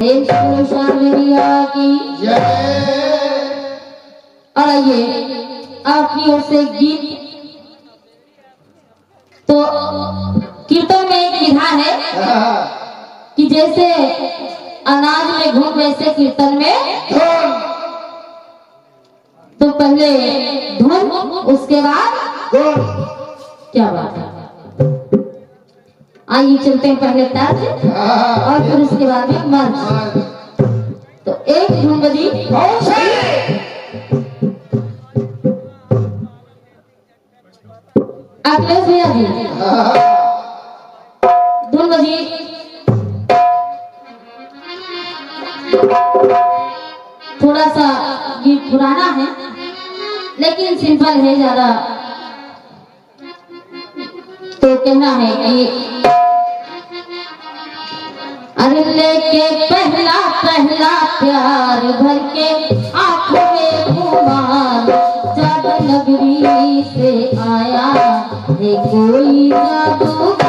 और आइए आपकी ओर से गीत। तो कीर्तन में एक विधा है कि जैसे अनाज में घुन वैसे कीर्तन में तो पहले धुन उसके बाद क्या बात है। आइए चलते हैं पहले तर्ज और फिर उसके बाद में मर्ज। तो एक धुन बजी अखिलेश भैया जी, धुन बजी। थोड़ा सा गीत पुराना है लेकिन सिंपल है ज्यादा। तो कहना है कि अरे लेके पहला पहला प्यार भर के आंखों में खुमार, जादू नगरी से आया है कोई जादूगर।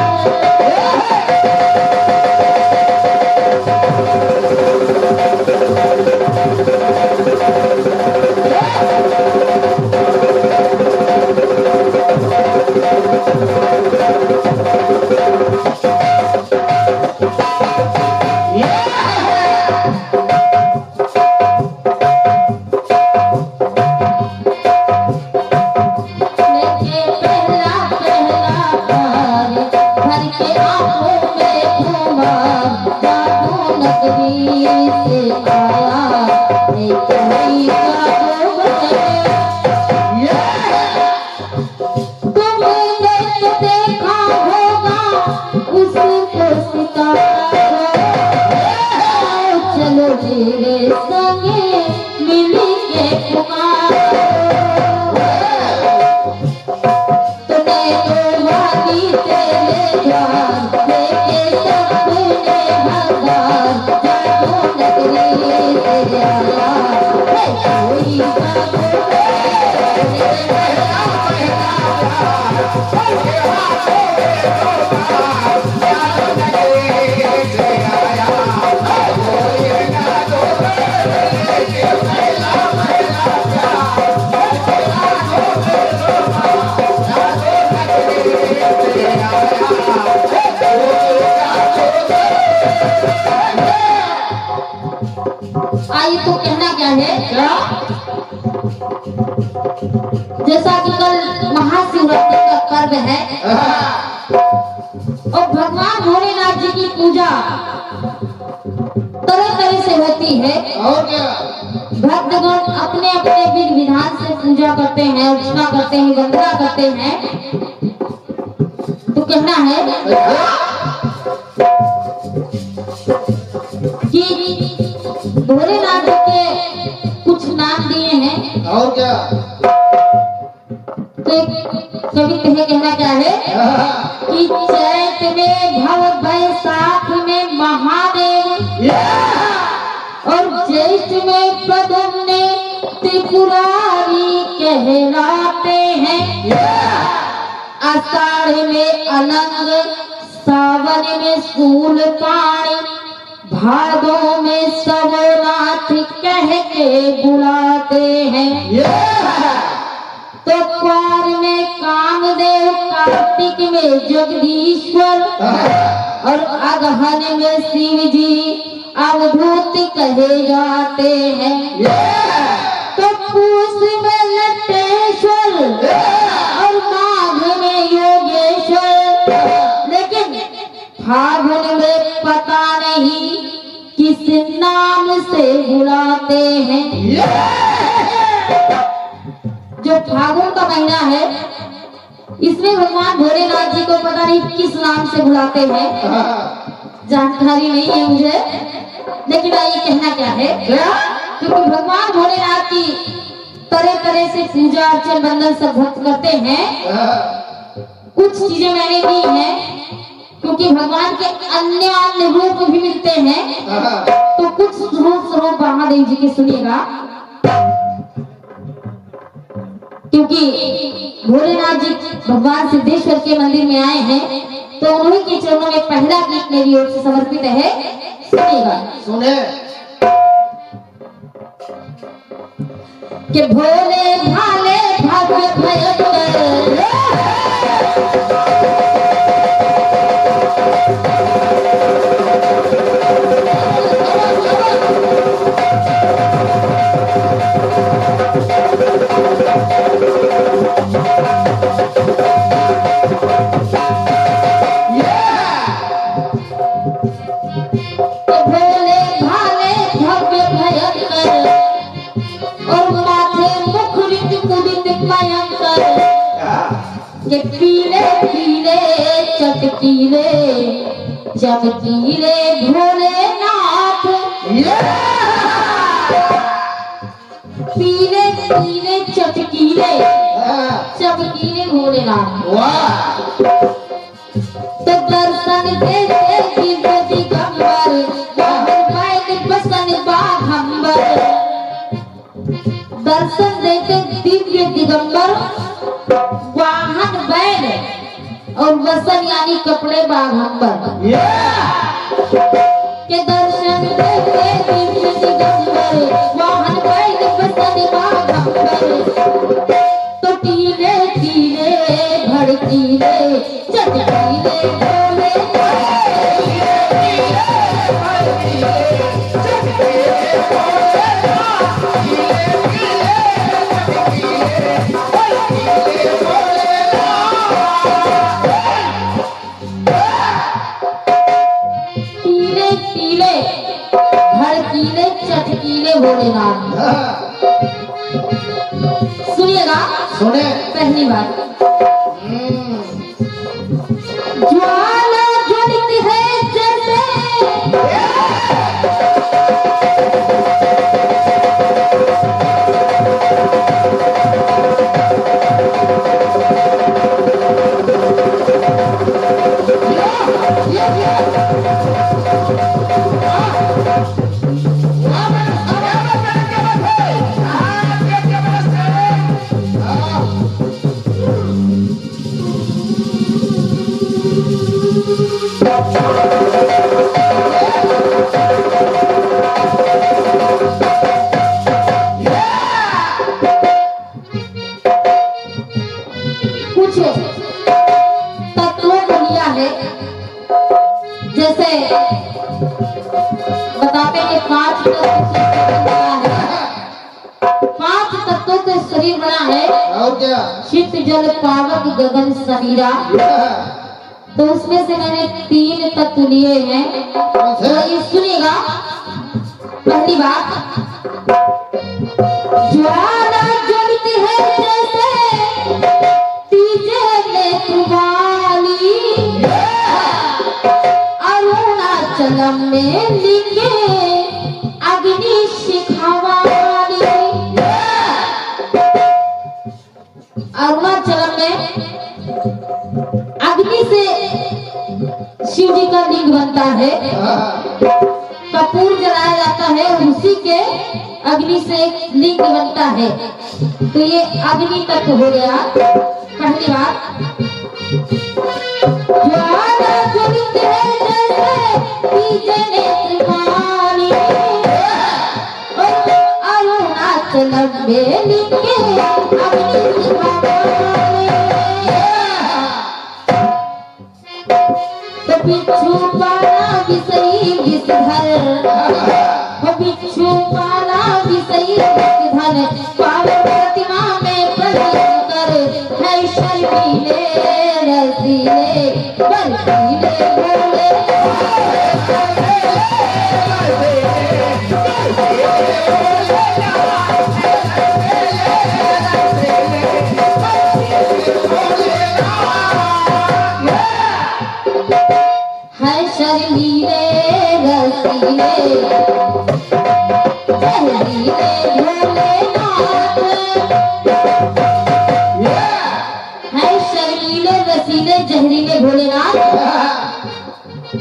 आई तो कहना क्या है, जैसा कि कल महाशिवरात्रि का पर्व है और भगवान भोलेनाथ जी की पूजा तरह तरह से होती है। और क्या भक्तगण अपने अपने विधि विधान से पूजा करते हैं, अर्चना करते हैं, वंदना करते हैं। तो कहना है कि भोलेनाथ जी के कुछ नाम दिए हैं। और क्या तो कभी कहे कहना क्या है कि चैत में भव बैसाख में महादेव और ज्येष्ठ में प्रद्युम्न त्रिपुरारी कहलाते हैं। आषाढ़ में अलंग, सावन में शूलपाणी, भादों में सबनाथ कह के बुलाते हैं। तो क्वार में कामदेव, कार्तिक में जगदीश्वर और अगहन में शिव जी अवधूत कहे जाते हैं। तो पूस में लट्टेश्वर और माघ में योगेश्वर, लेकिन फागुन में पता नहीं किस नाम से बुलाते हैं। जो फागुन का महीना है इसमें भगवान भोलेनाथ जी को पता नहीं किस नाम से बुलाते हैं, जानकारी नहीं है मुझे। लेकिन ये कहना क्या है, क्योंकि भगवान भोलेनाथ की तरह तरह से पूजा अर्चन वंदन सब भक्त करते हैं। कुछ चीजें मैंने दी हैं क्योंकि भगवान के अन्य अन्य रूप भी मिलते हैं। तो कुछ रूप स्वरूप महादेव जी के सुनिएगा, क्योंकि भोलेनाथ जी भगवान सिद्धेश्वर के मंदिर में आए हैं। तो उन्हीं के चरणों में पहला गीत मेरी ओर से समर्पित है। सुनिएगा। सुने कि भोले भाले भाग्य भयंकर के पीले पीले चटकीले चमकीले भोलेनाथ पीले पीले चटकीले चमकीले भोलेनाथ। तो दर्शन देते दिव्य दिगंबर वाहन बसन बाघंबर दर्शन देते दिव्य दिगंबर वाहन बैल और वसन यानी कपड़े बाघंबर के दर्शन देते दिव्य दिगंबर वाहन बैल वसन बाघंबर। तो टीले टीले भड़कीले चटकीले भोले चटकीले भोलेनाथ। सुनिएगा। सुने पहली बात ज्वाला ज्वलित है जैसे कुछ तत्वों को लिया है। जैसे बताते हैं 5 तत्वों से शरीर बना है। और क्या चित्त जल पावक गगन समीरा। तो उसमें से मैंने 3 तत्व लिए हैं। तो ये सुनिएगा। पहली बात ज्वाला ज्वलित है जैसे तीजे नेत्र वाली अरुणाचलम में लिंगे अग्नि शिखावाली। अरुणाचलम में अग्नि से शिव जी का लिंग बनता है। कपूर जलाया जाता है उसी के अग्नि से एक लिंग बनता है। तो ये अग्नि तत्व हो गया। पहली बात ज्वाला ज्वलित है जैसे तीजे नेत्र वाली अरुणाचलम में लिंगे अग्नि शिखावाली। तो बिच्छू पाला विषयी विषधर बिच्छू पाला विषयी विषधर पावन प्रतिमा में प्रवेश कर है शर्मीले रसीले बरसीले भोले है शर्मीले रसीले जहरीले भोलेनाथ। है शर्मीले रसीले जहरीले भोलेनाथ।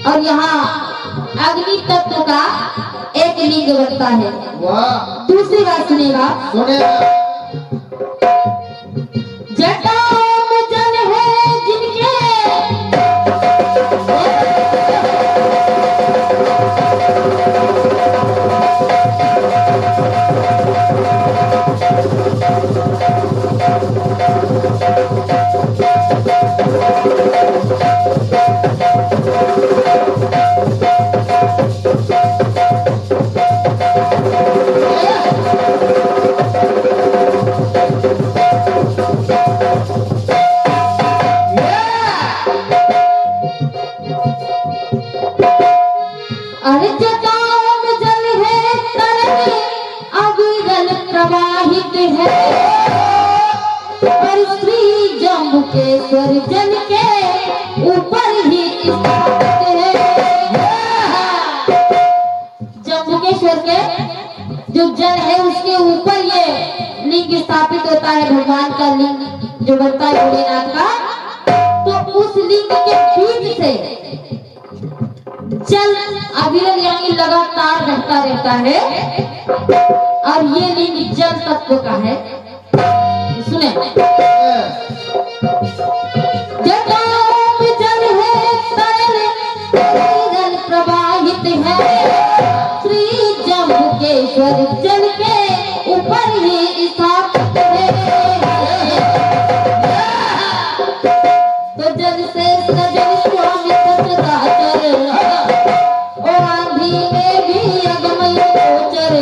और यहाँ अग्नि तत्व का एक लिंग बनता है। दूसरी बात सुनेगा। सुने जटाओं में जन है जिनके जम्बुकेश्वर जल के ऊपर ही स्थापित है। जम्बुकेश्वर के जो जल है उसके ऊपर ये लिंग स्थापित होता है, भगवान का लिंग जो बनता है भोलेनाथ का। तो उस लिंग के बीच से जल अविरल यानी लगातार बहता रहता है और ये लिंग जल तत्व का है। सुने, जटाओं में जल है तरल तरल प्रवाहित है, श्री जम्बुकेश्वर जल के ऊपर ही स्थापित है। तो जल से सजल स्वामी सचराचर, ओ आंधी में भी अगमय गोचर।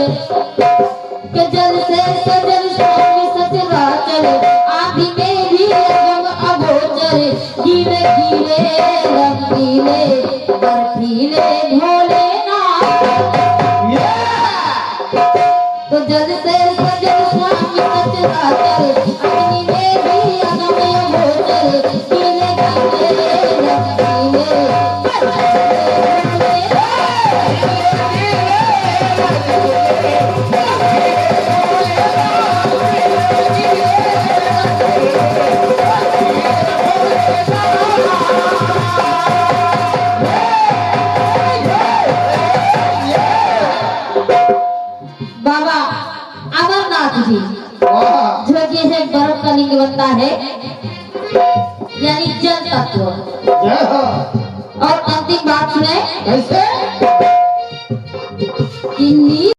के जल से सजल स्वामी सचराचर, आंधी में भी अगम अगोचर। गीले गीले रंगीले बर्फीले भोलेनाथ। तो जल से सजल स्वामी सचराचर, अग्नि में भी अगमय गोचर। गीले गीले रंगीले बाबा अमरनाथ जी जो कि है बर्फ का लिंग बनता है यानी जल तत्व। और अंतिम बात सुने कैसे? कि नील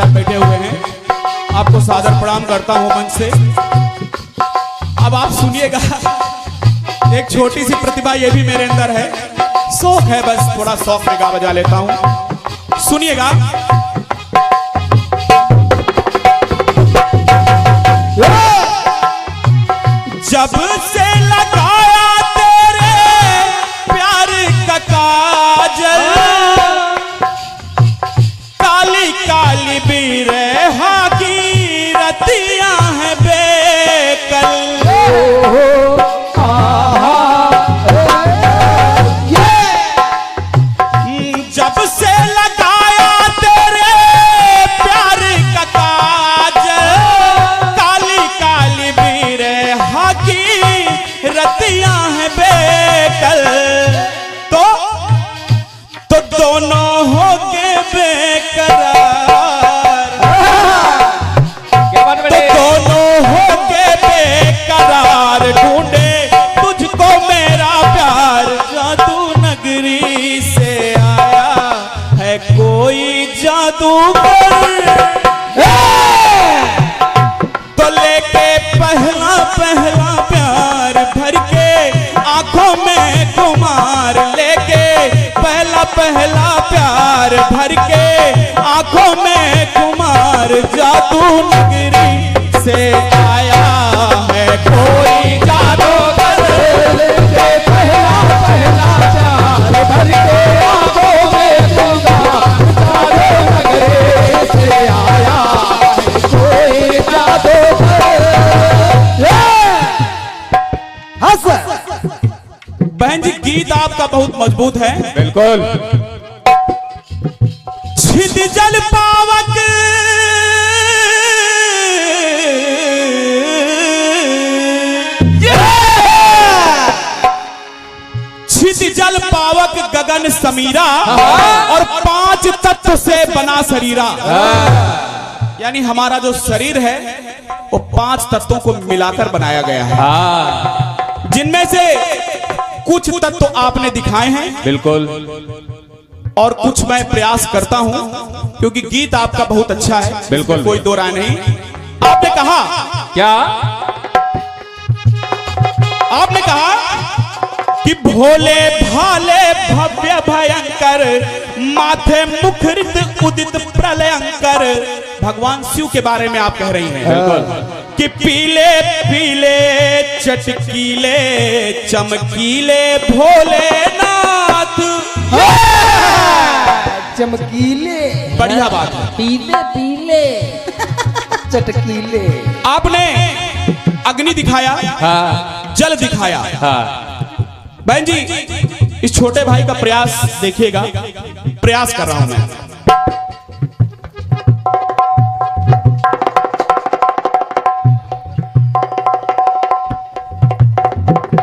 बैठे हुए हैं, आपको सादर प्रणाम करता हूं मन से। अब आप सुनिएगा, एक छोटी सी प्रतिभा ये भी मेरे अंदर है, शौक है, बस थोड़ा शौक में गा बजा लेता हूं, सुनिएगा। जब से लगाया तेरे प्यार का काजल, काली काली बिरहा की रतियां हैं बेकल। जब से लगाया तेरे प्यार का काजल, काली काली बिरहा की रतियां हैं बेकल। तो दोनों हो के बेकरार, तो दोनों हो के बेकरार, ढूंढे तुझको मेरा प्यार। जादू नगरी से आया है कोई जादूगर, तो लेके पहला पहला प्यार भर के आंखों में खुमार। लेके पहला पहला प्यार भर के आंखों में खुमार। जादू नगरी से आया है कोई जादूगर, लेके पहला पहला प्यार भर के आंखों में खुमार। जादू नगरी से आया है कोई जादूगर। बहन जी, गीत आपका बहुत मजबूत है। बिल्कुल। छिद जल पावक छिद जल पावक गगन समीरा, और 5 तत्व से बना शरीरा। यानी हमारा जो शरीर है वो 5 तत्वों को मिलाकर बनाया गया है, जिनमें से कुछ तत्व आपने दिखाए हैं। बिल्कुल। और कुछ मैं प्रयास करता हूं, क्योंकि गीत आपका बहुत अच्छा है। बिल्कुल, कोई दो राय नहीं। आपने कहा क्या? आपने कहा कि भोले भाले भव्य भयंकर माथे मुखरित उदित प्रलयंकर। भगवान शिव के बारे में आप कह रही हैं कि पीले पीले चटकीले चमकीले भोलेनाथ। चमकीले, बढ़िया बात है। पीले पीले चटकीले। आपने अग्नि दिखाया, जल दिखाया। बहन जी, इस छोटे भाई का प्रयास देखिएगा, प्रयास कर रहा हूं मैं।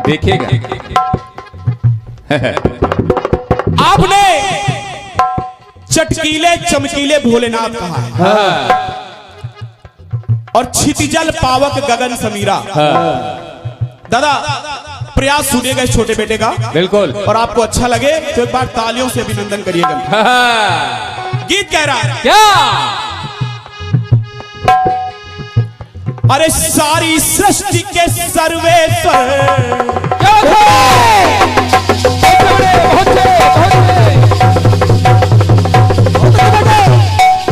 देखिएगा। आपने चटकीले चमकीले भोलेनाथ कहा है और क्षितिजल पावक गगन समीरा। दादा, प्रयास सुनिएगा इस छोटे बेटे का, बिल्कुल। और आपको अच्छा लगे तो एक बार तालियों से अभिनंदन करिएगा। गीत कह रहा है क्या? अरे सारी सृष्टि के सर्वेश्वर,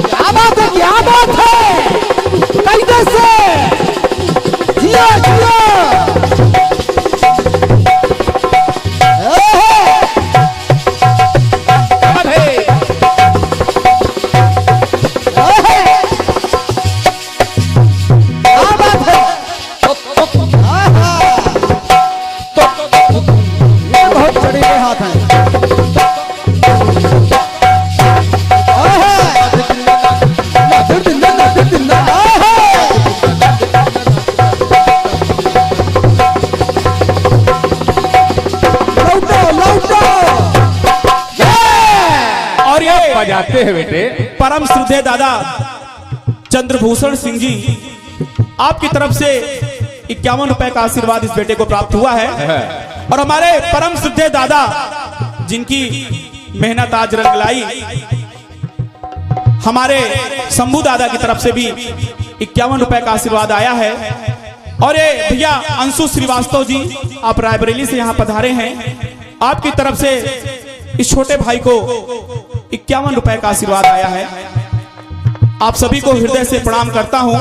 क्या बात है, क्या बात है, कैसे जिया जिया। बजाते हैं बेटे। परम श्रद्धेय दादा चंद्रभूषण सिंह जी, आपकी तरफ से 51 रुपए का आशीर्वाद इस बेटे को प्राप्त हुआ है। और हमारे परम श्रद्धेय दादा जिनकी मेहनत आज रंग लाई, हमारे शंभू दादा की तरफ से भी 51 रुपए का आशीर्वाद आया है। और ये भैया अंशु श्रीवास्तव जी, आप रायबरेली से यहाँ पधारे हैं, आपकी तरफ से इस छोटे भाई को 51 रुपए का आशीर्वाद आया है। आप सभी को हृदय से प्रणाम करता हूं।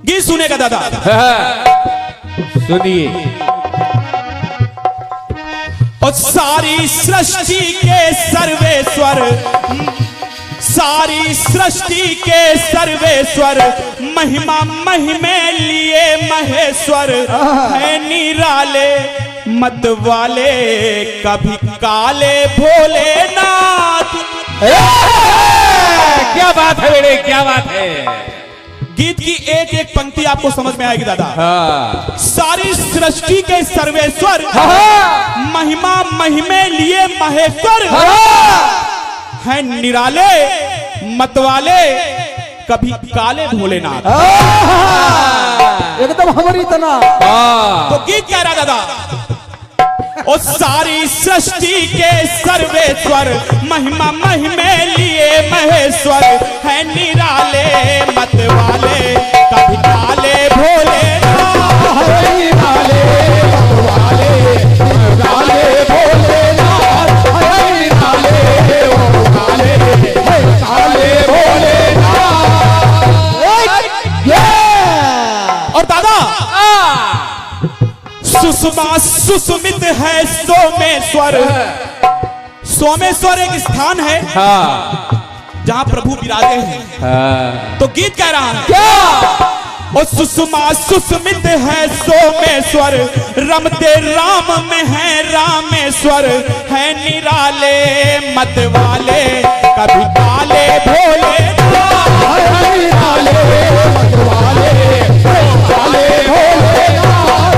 गीत सुनेगा दादा? सुनिए। और सारी सृष्टि के सर्वेश्वर, सारी सृष्टि के सर्वेश्वर, महिमा महिमे लिए महेश्वर है निराले मत वाले कभी काले भोलेनाथ। क्या बात है बेटे, क्या बात है। गीत की एक एक पंक्ति आपको समझ में आएगी दादा। सारी सृष्टि के सर्वेश्वर, महिमा महिमे लिए महेश्वर है निराले मतवाले कभी काले भोलेनाथ। एकदम हमारी तना। तो गीत कह रहा दादा, ओ सारी सृष्टि के सर्वेश्वर, महिमा महिमे लिए महेश्वर है निराले मतवाले कभी काले भोलेनाथ। निराले मतवाले काले भोलेनाथ, निराले काले भोलेनाथ। और दादा, सुषमा सुस्मित है सोमेश्वर। सोमेश्वर एक स्थान है जहां प्रभु विराजे हैं। तो गीत कह रहा है क्या? और सुषमा सुस्मित है सोमेश्वर, रमते राम में है रामेश्वर है निराले मत वाले कभी काले भोलेनाथ। निराले मतवाले काले भोलेनाथ,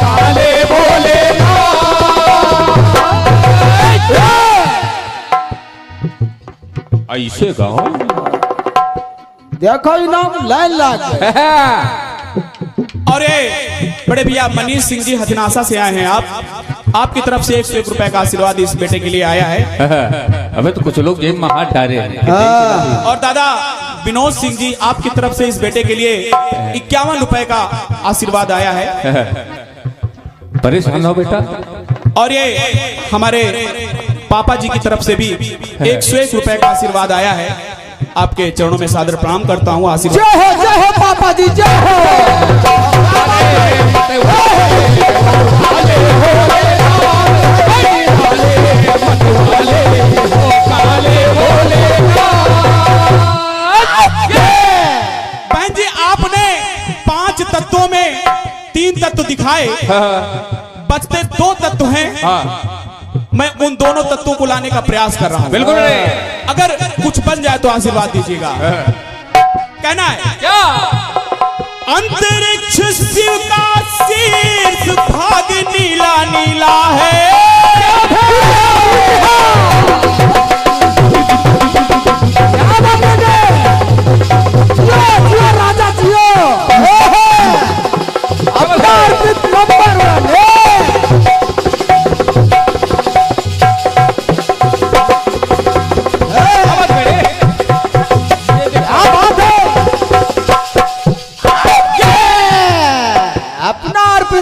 काले भोलेनाथ। ऐसे गाओ। देखो इनाम लाइन लाग गए। और बड़े भैया मनीष सिंह जी हथनासा से आए हैं। आपकी तरफ से 101 रुपए का आशीर्वाद इस बेटे के लिए आया है। अबे तो कुछ लोग जेब में हाथ डाले हैं। और दादा विनोद सिंह जी, आपकी तरफ से इस बेटे के लिए 51 रुपए का आशीर्वाद आया है। परेशान हो बेटा। और ये हमारे पापा जी की तरफ से भी 101 रुपए का आशीर्वाद आया है। आपके चरणों में सादर प्रणाम करता हूँ। आशीर्वाद जय हो पापा जी, जय हो। बहन जी, आपने 5 तत्वों में 3 तत्व दिखाए, बचते 2 तत्व हैं। मैं उन दोनों तत्वों को लाने का प्रयास कर रहा हूं। बिल्कुल। अगर कुछ बन जाए तो आशीर्वाद दीजिएगा। कहना है क्या? अंतरिक्ष शिव का शीर्ष भाग नीला नीला है। राजा जियो,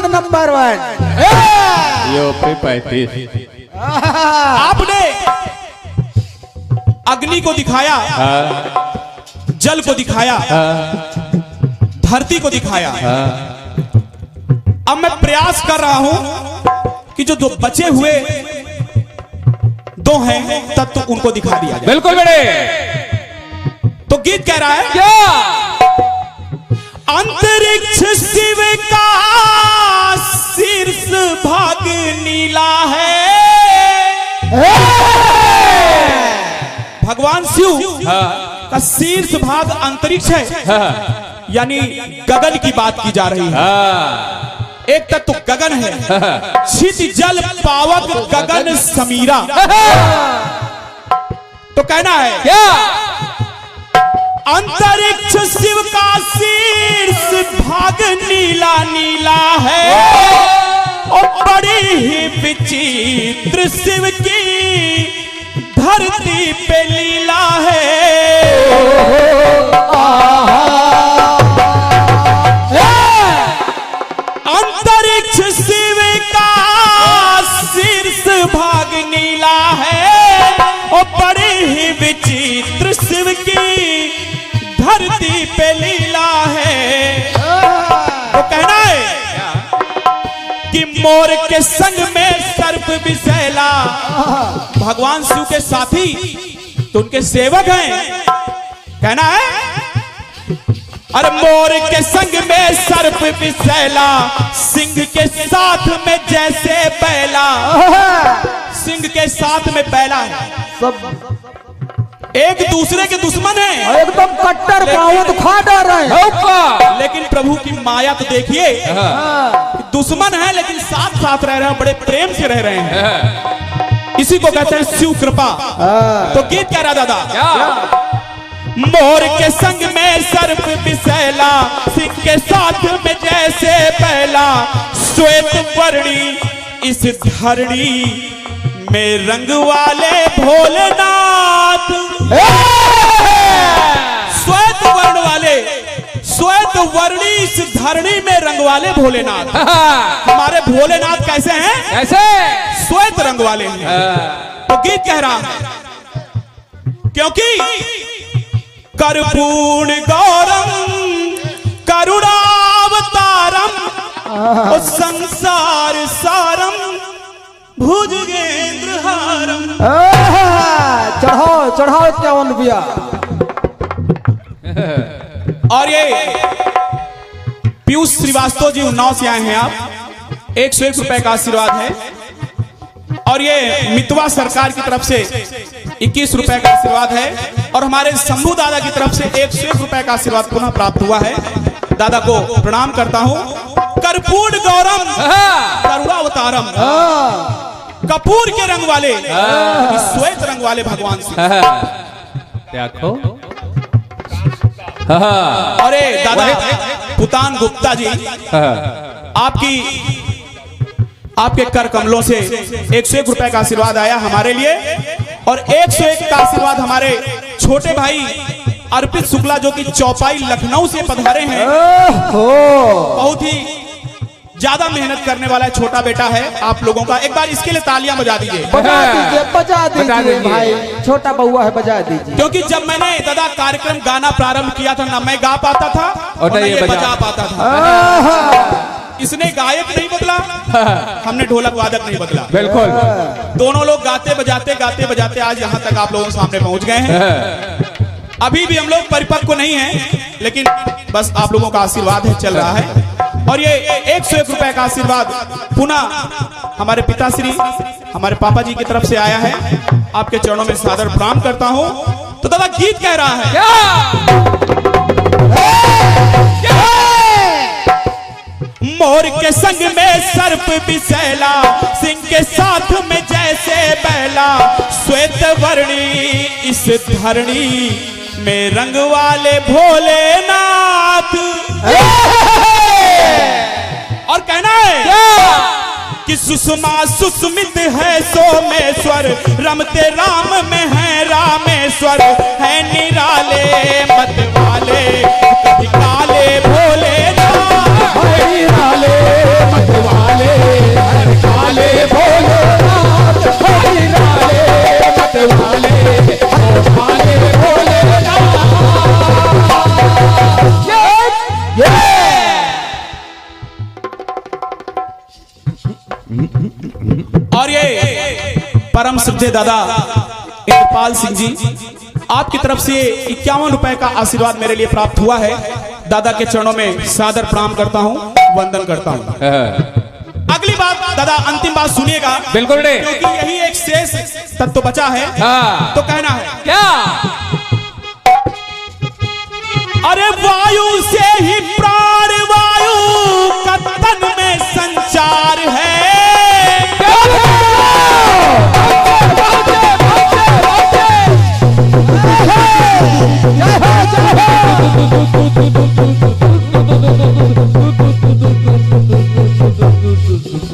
नंबर 1 यूपी 35। आपने अग्नि को दिखाया, जल को दिखाया, धरती को दिखाया। अब मैं प्रयास कर रहा हूं कि जो 2 बचे हुए 2 हैं तत्व उनको दिखा दिया जाए। बिल्कुल बेटे। तो गीत कह रहा है क्या? अंतरिक्ष शिव का शीर्ष भाग नीला है। भगवान शिव का शीर्ष भाग अंतरिक्ष है, यानी गगन की बात की जा रही है। एक तत्व गगन है, क्षिति जल पावक गगन समीरा। तो कहना है क्या? अंतरिक्ष शिव का शीर्ष भाग नीला नीला है, और बड़ी ही विचित्र शिव की धरती पे लीला है। अंतरिक्ष शिव का शीर्ष भाग नीला है, और बड़ी ही विचित्र शिव की धरती पे लीला है। तो कहना है कि मोर के संग में सर्प विशैला। भगवान शिव के साथी तो उनके सेवक हैं। कहना है अरे मोर के संग में सर्प विशैला, सिंह के साथ में जैसे बैला। सिंह के साथ में बैला है, सब एक दूसरे के दुश्मन हैं, एकदम कट्टर पावत खा डाल रहे हैं। लेकिन प्रभु की माया तो देखिए, दुश्मन है लेकिन साथ साथ रह रहे हैं, बड़े प्रेम से रह रहे हैं। इसी को कहते हैं शिव कृपा। तो गीत कह रहा दादा, मोर के संग में सर्प विशैला, सिंह के साथ में जैसे बैला। श्वेत वर्णी इस धरणी में रंग वाले भोलेनाथ। श्वेत वर्ण वाले, श्वेत वर्णी इस धरणी में रंग वाले भोलेनाथ। हमारे भोलेनाथ कैसे हैं? कैसे? श्वेत रंग वाले हैं। तो गीत कह रहा है क्योंकि कर्पूर्ण गौरम करुणावतारम, और संसार सारम भुजगेंद्र हारम। चढ़ाओ चढ़ाओ 51 रुपया। और ये पीयूष श्रीवास्तव जी उन्नाव से आए हैं। आप 101 रुपए का आशीर्वाद है। और ये मितवा सरकार की तरफ से 21 रुपए का आशीर्वाद है। और हमारे शंभू दादा की तरफ से 101 रुपए का आशीर्वाद पुनः प्राप्त हुआ है। दादा को प्रणाम करता हूं। कर्पूर गौरम करुणावतारम, कपूर के रंग वाले, श्वेत रंग वाले भगवान से। देखो। अरे दादा पुतान गुप्ता जी, आपके कर कमलों से 101 रुपए का आशीर्वाद आया हमारे लिए। और 101 का आशीर्वाद हमारे छोटे भाई अर्पित शुक्ला जो कि चौपाई लखनऊ से पधारे हैं। बहुत ही ज्यादा मेहनत करने वाला छोटा बेटा है आप लोगों का। एक बार इसके लिए तालियां बजा दीजिए। बजा दीजिए भाई, छोटा बउआ है, बजा दीजिए। क्योंकि जब मैंने दादा कार्यक्रम गाना प्रारंभ किया था ना मैं गा पाता था और न ये बजा पाता था। इसने गायक नहीं बदला, हमने ढोलक वादक नहीं बदला। बिल्कुल, दोनों लोग गाते बजाते आज यहाँ तक आप लोगों के सामने पहुंच गए हैं। अभी भी हम लोग परिपक्व नहीं हैं, लेकिन बस आप लोगों का आशीर्वाद है, चल रहा है। और ये 101 रुपए का आशीर्वाद पुनः हमारे पिताश्री हमारे पापा जी की तरफ से आया है। आपके चरणों में सादर प्रणाम करता हूं। तो दादा गीत कह रहा है मोर के संग में सर्प बिसैला, सिंह के साथ में जैसे बैला, श्वेत वर्णी इस धरणी में रंग वाले भोलेनाथ। और कहना है कि सुषमा सुस्मित है सोमेश्वर, रमते राम में है रामेश्वर, है निराले मत वाले कभी काले भोलेनाथ, निराले मत वाले हर काले भोलेनाथ, निराले मत वाले हर काले भोलेनाथ। और ये परम श्रद्धेय दादा इंद्रपाल सिंह जी आपकी तरफ से 51 रुपए का आशीर्वाद मेरे लिए प्राप्त हुआ है। दादा के चरणों में सादर प्रणाम करता हूं, वंदन करता हूं। अगली बात दादा अंतिम बात सुनिएगा, बिल्कुल नहीं, क्योंकि यही एक शेष तत्व बचा है। तो कहना है क्या? अरे वायु से ही प्राण वायु का तन में संचार है।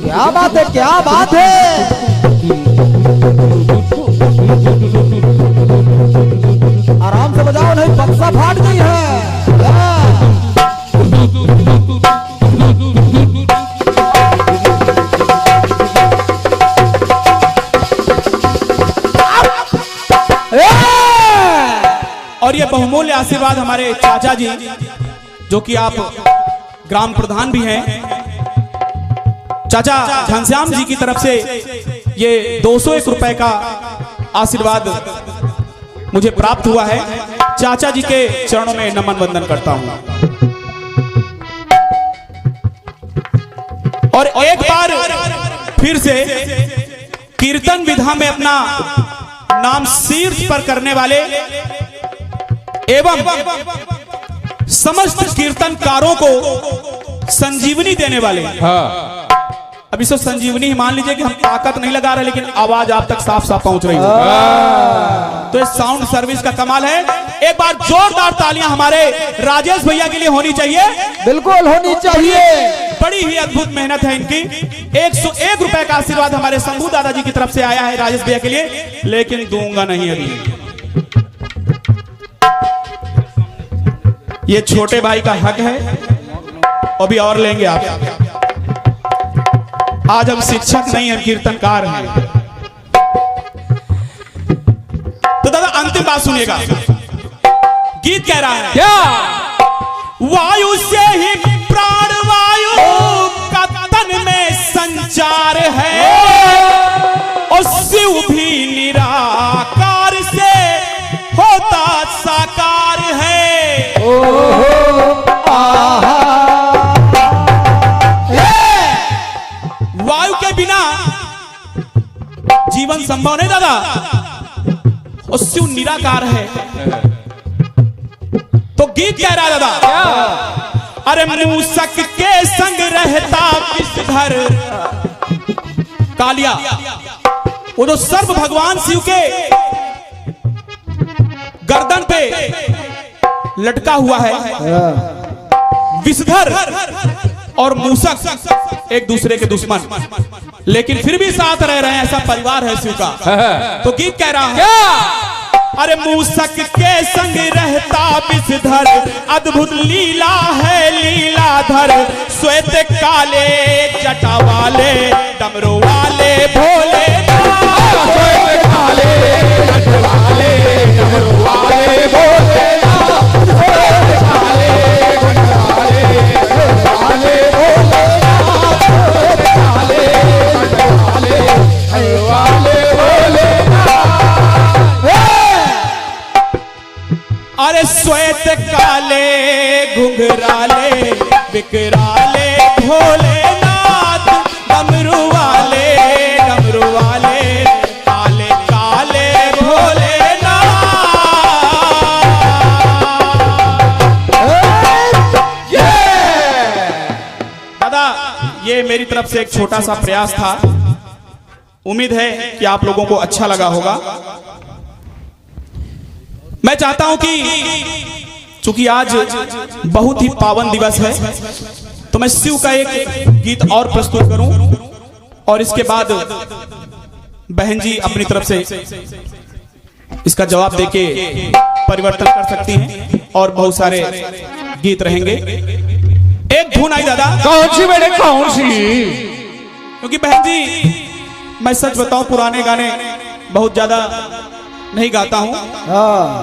क्या बात है, क्या बात है। आराम से बजाओ, नहीं बक्सा फाट गई है। और ये बहुमूल्य आशीर्वाद हमारे चाचा जी जो कि आप ग्राम प्रधान भी हैं, चाचा घनश्याम जी की तरफ से ये 201 रुपए का आशीर्वाद मुझे प्राप्त हुआ है। चाचा जी के चरणों में नमन वंदन करता हूं। और एक बार फिर से कीर्तन विधा में अपना नाम शीर्ष पर करने वाले एवं समस्त कीर्तनकारों को संजीवनी देने वाले। अब इसको संजीवनी ही मान लीजिए कि हम ताकत नहीं लगा रहे, लेकिन आवाज आप तक साफ साफ पहुंच रही है। तो ये साउंड सर्विस का कमाल है। एक बार जोरदार तालियां हमारे राजेश भैया के लिए होनी चाहिए। बिल्कुल होनी चाहिए। बड़ी ही अद्भुत मेहनत है इनकी। 101 रुपए का आशीर्वाद हमारे शंभू दादाजी की तरफ से आया है राजेश भैया के लिए, लेकिन दूंगा नहीं अभी। ये छोटे भाई का हक है, अभी और लेंगे आप। आज हम शिक्षक नहीं हम कीर्तनकार हैं। तो दादा अंतिम बात सुनिएगा, गीत कह रहा है क्या? वायु से ही प्राण वायु का तन में संचार है, और शिव भी निराकार से होता साकार है। वायु के बिना जीवन संभव नहीं दादा, और शिव निराकार है। तो गीत कह रहा है दादा, अरे मूसक के संग रहता विषधर कालिया, वो जो सर्व भगवान शिव के गर्दन पे लटका हुआ है। विषधर और मूसक एक दूसरे के दुश्मन, लेकिन फिर भी साथ रह रहे हैं, ऐसा परिवार है शिव का। तो गीत कह रहा है, अरे मूसक के संग रहता विषधर अद्भुत लीला है लीलाधर श्वेत काले जटा वाले डमरू वाले भोले श्वेत काले जट वाले डमरू वाले भोले श्वेत काले जट वाले डमरू वाले भोले श्वेत काले जट वाले डमरू वाले भोले। अरे श्वेत काले घुंघराले विकराले भोलेनाथ डमरू वाले काले काले भोलेनाथ। दादा ये मेरी तरफ से एक छोटा सा प्रयास था, उम्मीद है कि आप लोगों को अच्छा लगा होगा। मैं चाहता हूं कि चूंकि आज बहुत ही पावन दिवस है तो मैं शिव का एक गीत और प्रस्तुत करूं और इसके बाद बहन जी अपनी तरफ से इसका जवाब देके परिवर्तन कर सकती हैं और बहुत सारे गीत रहेंगे। एक धुन आई दादा। कौन सी बेटे कौन सी? क्योंकि बहन जी मैं सच बताऊं पुराने गाने बहुत ज्यादा नहीं गाता हूं,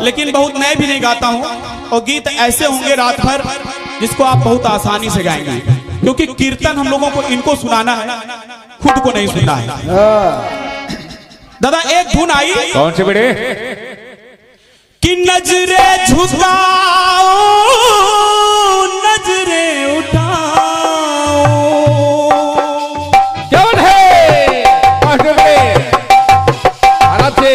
लेकिन बहुत नए भी नहीं गाता हूं और गीत ऐसे होंगे रात भर जिसको आप बहुत आसानी से गाएंगे, क्योंकि कीर्तन हम लोगों को इनको सुनाना है, खुद को नहीं सुनना है। दादा एक धुन आई। कौन से बेटे? कि नजरे झुकाओ नजरे उठाओ। कौन है? मास्टर बेटे आराम से